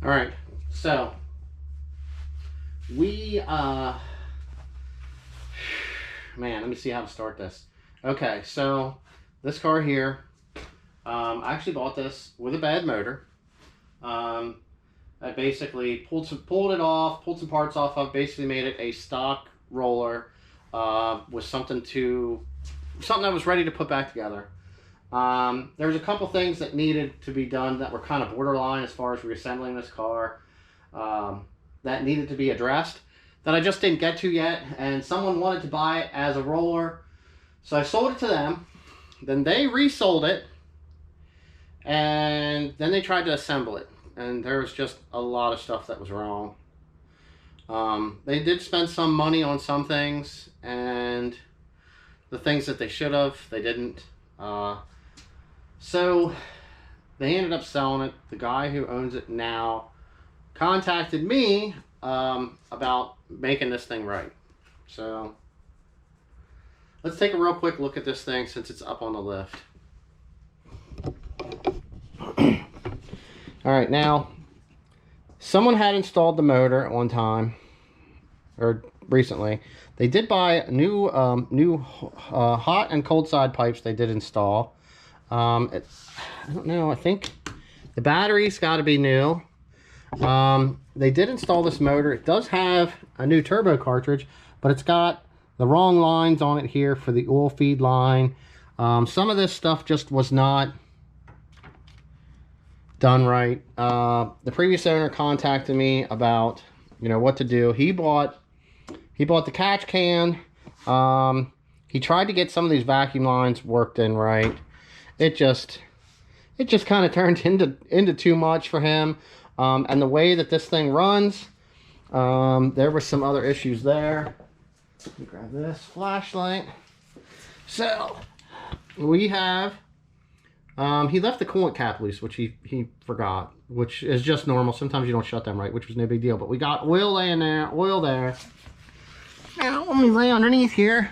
All right, so we man, let me see how to start this. Okay, so this car here, I actually bought this with a bad motor. I basically pulled it off, pulled some parts off of, basically made it a stock roller with something that was ready to put back together. There was a couple things that needed to be done that were kind of borderline as far as reassembling this car that needed to be addressed that I just didn't get to yet, and someone wanted to buy it as a roller, so I sold it to them. Then they resold it, and then they tried to assemble it, and there was just a lot of stuff that was wrong. They did spend some money on some things, and the things that they should have, they didn't. So they ended up selling it. The guy who owns it now contacted me about making this thing right. So let's take a real quick look at this thing since it's up on the lift. All right, now someone had installed the motor at one time, or recently. They did buy new hot and cold side pipes. They did install. I don't know. I think the battery's got to be new. They did install this motor. It does have a new turbo cartridge, but it's got the wrong lines on it here for the oil feed line. Some of this stuff just was not done right. The previous owner contacted me about, what to do. He bought the catch can. He tried to get some of these vacuum lines worked in right. It just kind of turned into too much for him. And the way that this thing runs, there were some other issues there. Let me grab this flashlight. So we have, he left the coolant cap loose, which he forgot, which is just normal. Sometimes you don't shut them right, which was no big deal. But we got oil laying there, oil there. Now let me lay underneath here.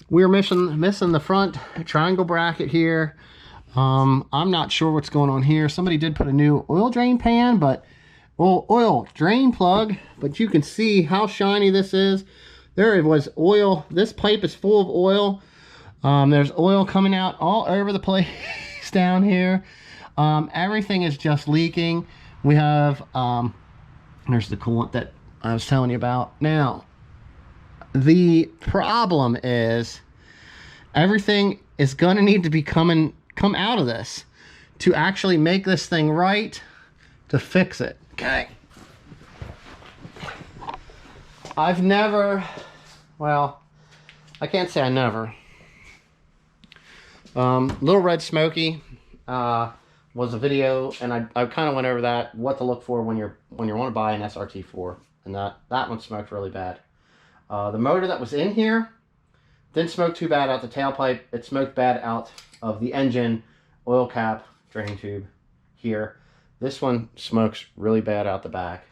We're missing the front triangle bracket here. I'm not sure what's going on here. Somebody did put a new oil drain pan, but oil drain plug, but you can see how shiny this is. There it was oil. This pipe is full of oil. There's oil coming out all over the place down here. Everything is just leaking. We have there's the coolant that I was telling you about. Now the problem is everything is going to need to be come out of this to actually make this thing right, to fix it. Okay, I've never, well, I can't say I never. Little Red Smoky was a video, and I kind of went over that, what to look for when you want to buy an NSRT4, and that one smoked really bad. The motor that was in here didn't smoke too bad out the tailpipe. It smoked bad out of the engine, oil cap, drain tube here. This one smokes really bad out the back.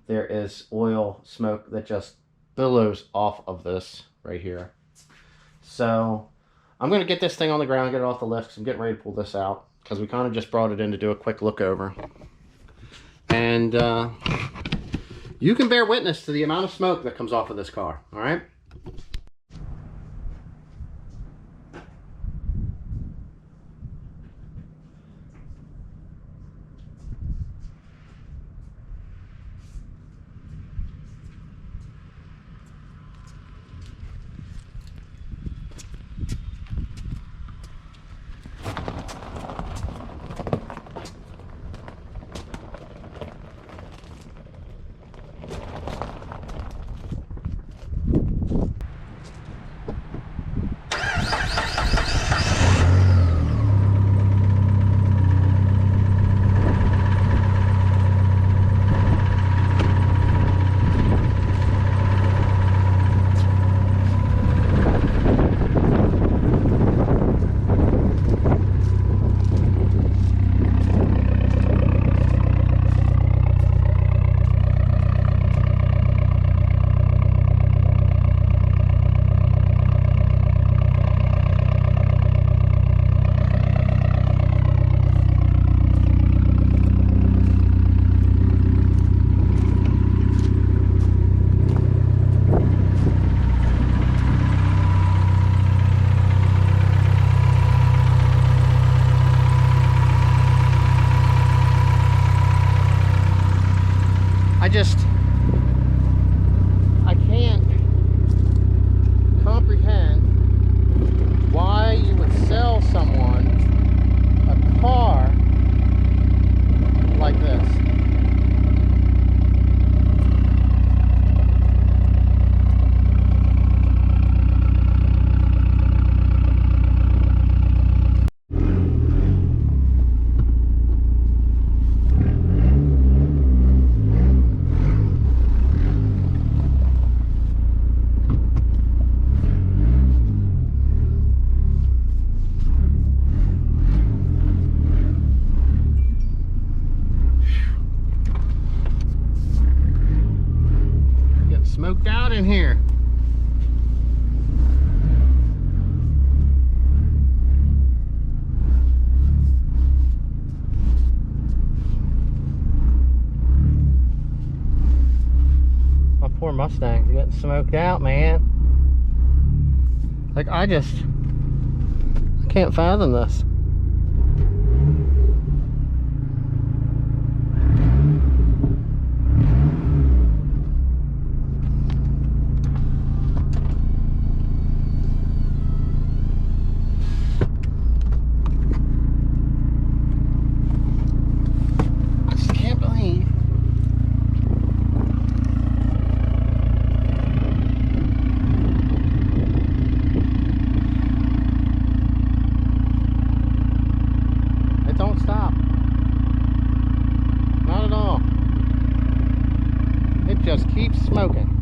There is oil smoke that just billows off of this right here. So I'm going to get this thing on the ground, get it off the lift, because I'm getting ready to pull this out, because we kind of just brought it in to do a quick look over. And you can bear witness to the amount of smoke that comes off of this car, all right? I can't comprehend why you would sell someone a car like this. Smoked out in here. My poor Mustang's getting smoked out, man. Like, I can't fathom this. Don't stop. Not at all. It just keeps smoking.